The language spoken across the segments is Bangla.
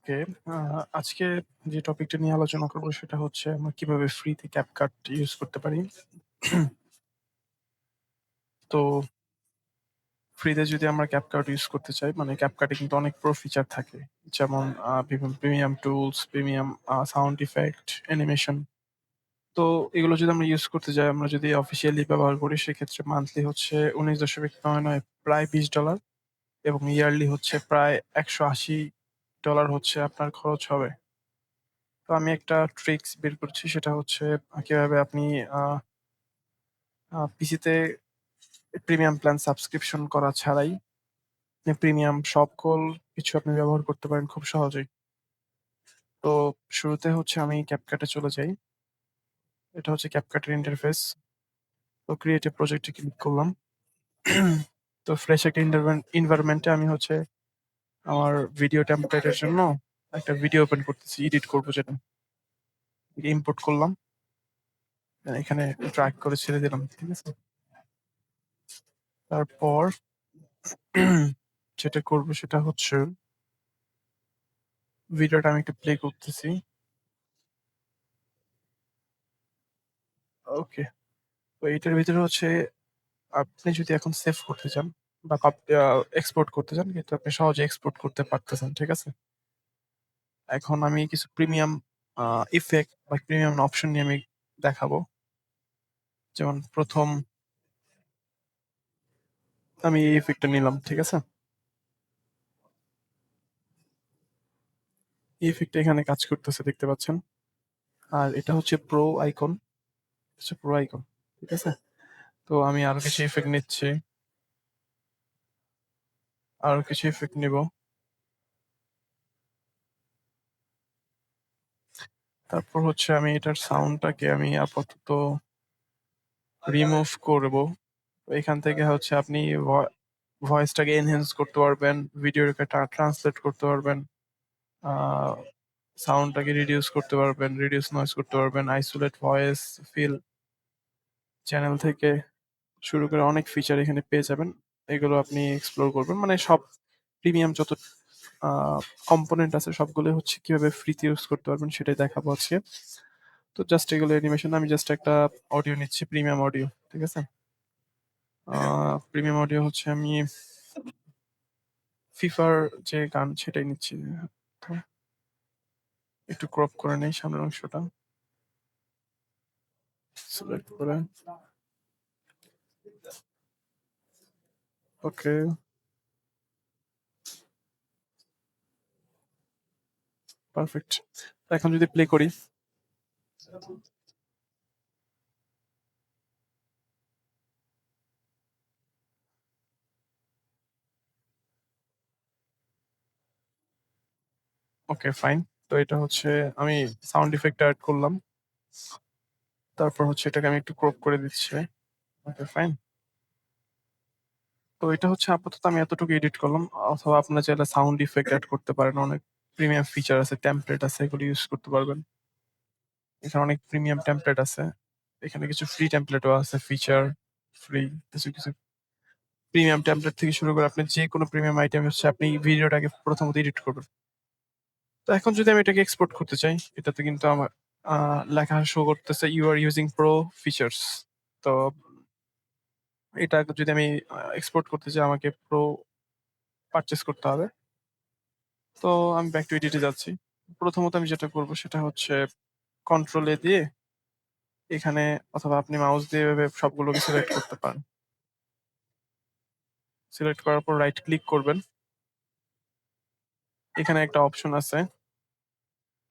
ওকে। আ আজকে যে টপিকটা নিয়ে আলোচনা করব সেটা হচ্ছে আমরা কিভাবে ফ্রিতে CapCut ইউজ করতে পারি। তো ফ্রিতে যদি আমরা CapCut ইউজ করতে চাই মানে CapCut এ কিন্তু অনেক প্রো ফিচার থাকে। যেমন বিভিন্ন premium tools, premium sound effect, animation. তো এগুলো যদি আমরা ইউজ করতে যাই, আমরা যদি অফিসিয়ালি ব্যবহার করি সেক্ষেত্রে মান্থলি হচ্ছে $19.99 প্রায় $20 এবং ইয়ারলি হচ্ছে প্রায় $180 হচ্ছে আপনার খরচ হবে। তো আমি একটা ট্রিকস বের করছি সেটা হচ্ছে কিভাবে আপনি আ আ পিসিতে প্রিমিয়াম প্ল্যান সাবস্ক্রিপশন করা ছাড়াই আপনি প্রিমিয়াম সকল কিছু আপনি ব্যবহার করতে পারেন খুব সহজেই। তো শুরুতে হচ্ছে আমি CapCut এ চলে যাই। এটা হচ্ছে CapCut এর ইন্টারফেস। তো create a project A click করলাম। তো ফ্রেশ একটা এনভায়রনমেন্ট এ আমি হচ্ছে আমার ভিডিও টেমপ্লেট এর জন্য একটা ভিডিও ওপেন করতেছি, এডিট করব যেটা। ইম্পোর্ট করলাম। এখানে ড্রাগ করে ছেড়ে দিলাম। ঠিক আছে? তারপর যেটা করব সেটা হচ্ছে ভিডিওটা আমি একটু প্লে করতেছি। ওকে। তো এটার ভিতরে হচ্ছে আপনি যদি এখন সেভ করতে চান বা এক্সপোর্ট করতে চান কিন্তু আপনি সহজে এক্সপোর্ট করতে পারতেছেন। ঠিক আছে? এখন আমি কিছু প্রিমিয়াম আ ইফেক্ট বা প্রিমিয়াম অপশন নিয়ে আমি দেখাবো। যেমন ১ম আমি এই ইফেক্টটা নিলাম। ঠিক আছে? এই ইফেক্টটা এখানে কাজ করতেছে দেখতে পাচ্ছেন। আর এটা হচ্ছে প্রো আইকন। হচ্ছে প্রো আইকন। ঠিক আছে? তো আমি আরো কিছু ইফেক্ট নিচ্ছি। আরো কিছু ইফেক্ট নিবো। তারপর হচ্ছে আমি এটার সাউন্ডটাকে আমি আপাতত রিমুভ করব। এখান থেকে হচ্ছে আপনি ভয়েসটাকে এনহ্যান্স করতে পারবেন, ভিডিওটাকে ট্রান্সলেট করতে পারবেন, আ সাউন্ডটাকে রিডিউস করতে পারবেন, রিডিউস নয়েজ করতে পারবেন, আইসোলেট ভয়েস, ফিল চ্যানেল থেকে শুরু করে অনেক ফিচার এখানে পেয়ে যাবেন। এগুলো আপনি এক্সপ্লোর করবেন। মানে সব প্রিমিয়াম যত আ কম্পোনেন্ট আছে সবগুলো হচ্ছে কিভাবে ফ্রিতে ইউজ করতে পারবেন সেটাই দেখাবো আজকে। তো জাস্ট এগুলো অ্যানিমেশন আমি জাস্ট একটা অডিও নিচ্ছি, প্রিমিয়াম অডিও। ঠিক আছে? আ প্রিমিয়াম অডিও হচ্ছে আমি ফিফার যে গান সেটাই নিচ্ছি। তো একটু ক্রপ করে নেই সামনের অংশটা। সিলেক্ট করে ওকে, পারফেক্ট। এখন যদি প্লে করি, ওকে ফাইন। তো এটা হচ্ছে আমি সাউন্ড ইফেক্ট এড করলাম। তারপর হচ্ছে এটাকে আমি একটু ক্রপ করে দিচ্ছি। Okay fine. তো এটা হচ্ছে আপাতত আমি এতটুকু এডিট করলাম। অথবা আপনারা চাইলে সাউন্ড ইফেক্ট এড করতে পারেন। অনেক প্রিমিয়াম ফিচার আছে, টেমপ্লেট আছে এগুলো ইউজ করতে পারবেন। এখানে অনেক প্রিমিয়াম টেমপ্লেট আছে। এখানে কিছু ফ্রি টেমপ্লেটও আছে ফিচার ফ্রি কিছু প্রিমিয়াম টেমপ্লেট থেকে শুরু করে আপনি যেকোনো প্রিমিয়াম আইটেম হচ্ছে আপনি ভিডিওটাকে প্রথমত এডিট করবেন। তো এখন যদি আমি এটাকে এক্সপোর্ট করতে চাই, এটাতে কিন্তু আমার আ লেখা শো করতেছে "you are using pro features". তো এটা যদি আমি এক্সপোর্ট করতে চাই আমাকে প্রো পারচেজ করতে হবে। তো আমি ব্যাক টু এডিট এ যাচ্ছি। প্রথমত আমি যেটা করব সেটা হচ্ছে কন্ট্রোল এ দিয়ে এখানে অথবা আপনি মাউস দিয়ে এভাবে সবগুলোকে সিলেক্ট করতে পারেন। সিলেক্ট করার পর রাইট ক্লিক করবেন। এখানে একটা অপশন আছে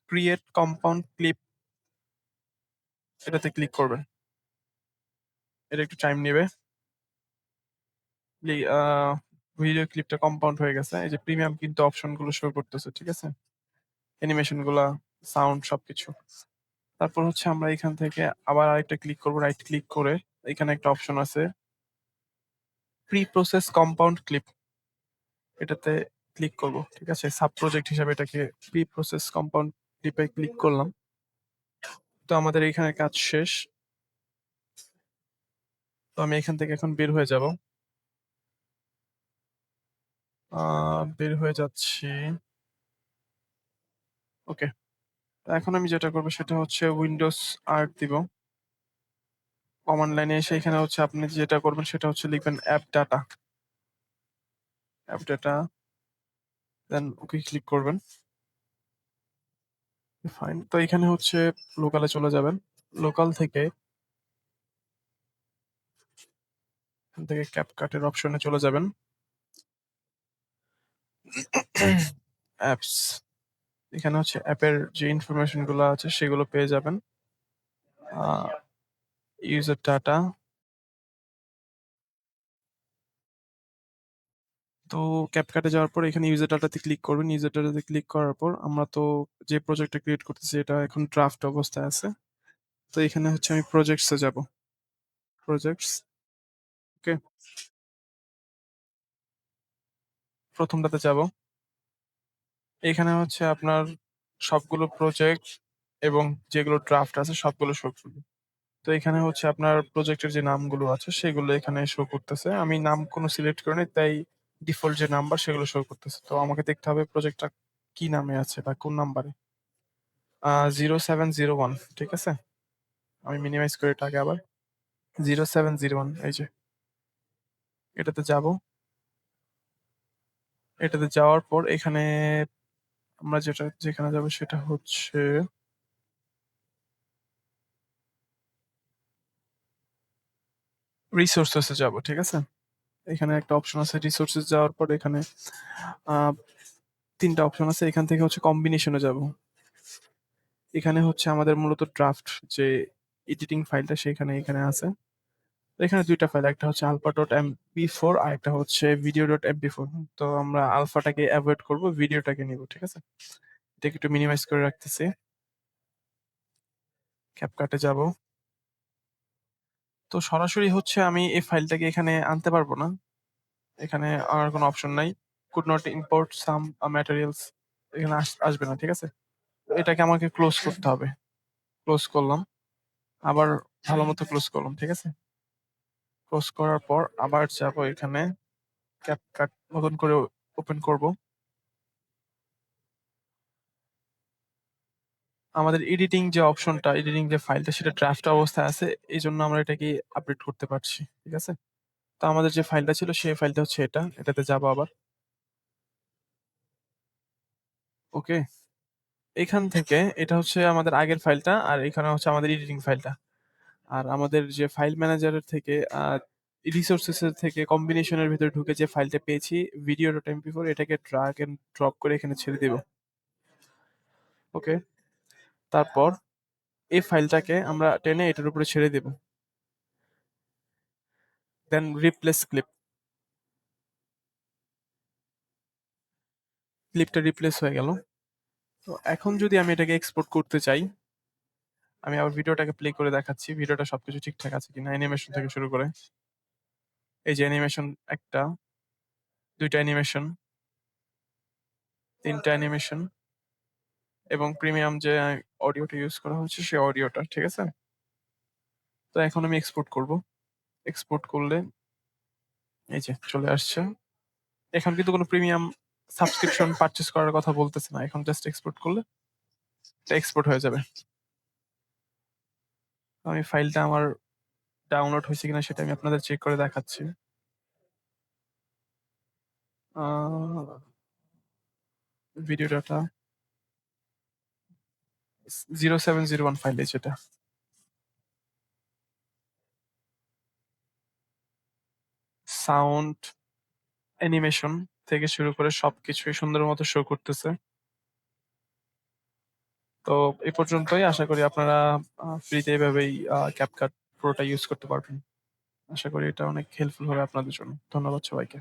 ক্রিয়েট কম্পাউন্ড ক্লিপ, এটাতে ক্লিক করবেন। এটা একটু টাইম নিবে। লি আ ভিডিও ক্লিপটা কম্পাউন্ড হয়ে গেছে। এই যে প্রিমিয়াম কিন্তু অপশন গুলো শো করতেছে। ঠিক আছে? অ্যানিমেশন গুলা, সাউন্ড সবকিছু। তারপর হচ্ছে আমরা এখান থেকে আবার আরেকটা ক্লিক করব। রাইট ক্লিক করে এখানে একটা অপশন আছে প্রি প্রসেস কম্পাউন্ড ক্লিপ, এটাতে ক্লিক করব। ঠিক আছে? সাব প্রজেক্ট হিসাবে এটাকে প্রি প্রসেস কম্পাউন্ড ক্লিপে ক্লিক করলাম। তো আমাদের এখানে কাজ শেষ। তো আমি এখান থেকে এখন বের হয়ে যাব। আ বের হয়ে যাচ্ছি। ওকে। তো এখন আমি যেটা করব সেটা হচ্ছে উইন্ডোজ R দিব। কমান্ড লাইনে এসে এখানে হচ্ছে আপনি যেটা করবেন সেটা হচ্ছে লিখবেন অ্যাপ ডাটা। অ্যাপ ডাটা দেন ওকে ক্লিক করবেন। ফাইন। তো এখানে হচ্ছে লোকালে চলে যাবেন। লোকাল থেকে এখান থেকে ক্যাপকাটের অপশনে চলে যাবেন। অ্যাপস। এখানে হচ্ছে অ্যাপের যে ইনফরমেশন গুলো আছে সেগুলো পেয়ে যাবেন। User data. তো ক্যাপকাটে যাওয়ার পর এখানে ইউজার ডাটাতে ক্লিক করবেন। ইউজার ডাটাতে ক্লিক করার পর আমরা তো যে প্রজেক্টটা ক্রিয়েট করতেছি এটা এখন ড্রাফট অবস্থায় আছে। তো এখানে হচ্ছে আমি প্রজেক্টস এ যাব। প্রজেক্টস। ওকে। প্রথমটাতে যাব। এখানে হচ্ছে আপনার সবগুলো প্রজেক্ট এবং যেগুলো ড্রাফট আছে সবগুলো শো করবে। তো এখানে হচ্ছে আপনার প্রজেক্টের যে নামগুলো আছে সেগুলো এখানে শো করতেছে। আমি নাম কোনো সিলেক্ট করিনি তাই ডিফল্ট যে নাম্বার সেগুলো শো করতেছে। তো আমাকে দেখতে হবে প্রজেক্টটা কি নামে আছে বা কোন নাম্বারে। 0701 ঠিক আছে? আমি মিনিমাইজ করি এটা আগে আবার। 0701 এই যে এটাতে যাব। এটাতে যাওয়ার পর এখানে আমরা যেখানে যাব সেটা হচ্ছে রিসোর্সেস এ যাব, ঠিক আছে? এখানে একটা অপশন আছে রিসোর্সেস যাওয়ার পর এখানে আ ৩ টা অপশন আছে। এখান থেকে হচ্ছে কম্বিনেশন এ যাব। এখানে হচ্ছে আমাদের মূলত ড্রাফট যে এডিটিং ফাইলটা সেখানে এখানে আছে। তো এখানে ২ টা ফাইল। একটা হচ্ছে alpha.mp4 আরেকটা হচ্ছে video.mp4। তো আমরা আলফাটাকে এভয়েড করব, ভিডিওটাকে নিব, ঠিক আছে? এটাকে একটু মিনিমাইজ করে রাখতেছি। ক্যাপকাটে যাব। তো সরাসরি হচ্ছে আমি এই ফাইলটাকে এখানে আনতে পারবো না। এখানে আমার কোনো অপশন নাই। could not import some materials এখানে আসবে না, ঠিক আছে? তো এটাকে আমাকে ক্লোজ করতে হবে। ক্লোজ করলাম। আবার ভালোমতো ক্লোজ করলাম, ঠিক আছে? ক্লোজ করার পর আবার যাবো এখানে ক্যাপকাট নতুন করে ওপেন করব। আমাদের এডিটিং যে অপশনটা, এডিটিং যে ফাইলটা সেটা ড্রাফট অবস্থায় আছে। এজন্য আমরা এটাকে আপডেট করতে পারছি, ঠিক আছে? তো আমাদের যে ফাইলটা ছিল সেই ফাইলটা হচ্ছে এটা। এটাতে যাবো আবার। ওকে। এখান থেকে এটা হচ্ছে আমাদের আগের ফাইলটা আর এখানে হচ্ছে আমাদের এডিটিং ফাইলটা। আর আমাদের যে ফাইল ম্যানেজারের থেকে রিসোর্সেস এর থেকে কম্বিনেশন এর ভিতরে ঢুকে যে ফাইলটা পেয়েছি video.mp4 এটাকে ড্রাগ এন্ড ড্রপ করে এখানে ছেড়ে দিব। ওকে। তারপর এই ফাইলটাকে আমরা টেনে এটার উপরে ছেড়ে দিব। দেন রিপ্লেস ক্লিপ। ক্লিপটা রিপ্লেস হয়ে গেল। তো এখন যদি আমি এটাকে এক্সপোর্ট করতে চাই, আমি আবার ভিডিওটাকে প্লে করে দেখাচ্ছি। ভিডিওটা সবকিছু ঠিকঠাক আছে কিনা অ্যানিমেশন থেকে শুরু করে। এই যে অ্যানিমেশন ১ টা, ২ টা অ্যানিমেশন, ৩ টা অ্যানিমেশন এবং প্রিমিয়াম যে অডিওটা ইউজ করা হচ্ছে সেই অডিওটা, ঠিক আছে? তো এখন আমি এক্সপোর্ট করব। এক্সপোর্ট করলে এই যে চলে আসছে। এখন কিন্তু কোনো প্রিমিয়াম সাবস্ক্রিপশন পারচেজ করার কথা বলতেছে না। এখন জাস্ট এক্সপোর্ট করলে এটা এক্সপোর্ট হয়ে যাবে। আমি ফাইলটা আমার ডাউনলোড হয়েছে কিনা সেটা আমি আপনাদের চেক করে দেখাচ্ছি। আ ভিডিও ডাটা 0701 ফাইল এই যেটা। সাউন্ড, অ্যানিমেশন থেকে শুরু করে সবকিছুই সুন্দর মতো শো করতেছে। তো এ পর্যন্তই। আশা করি আপনারা ফ্রিতে এভাবেই CapCut Pro টা ইউজ করতে পারবেন। আশা করি এটা অনেক হেল্পফুল হবে আপনাদের জন্য। ধন্যবাদ সবাইকে।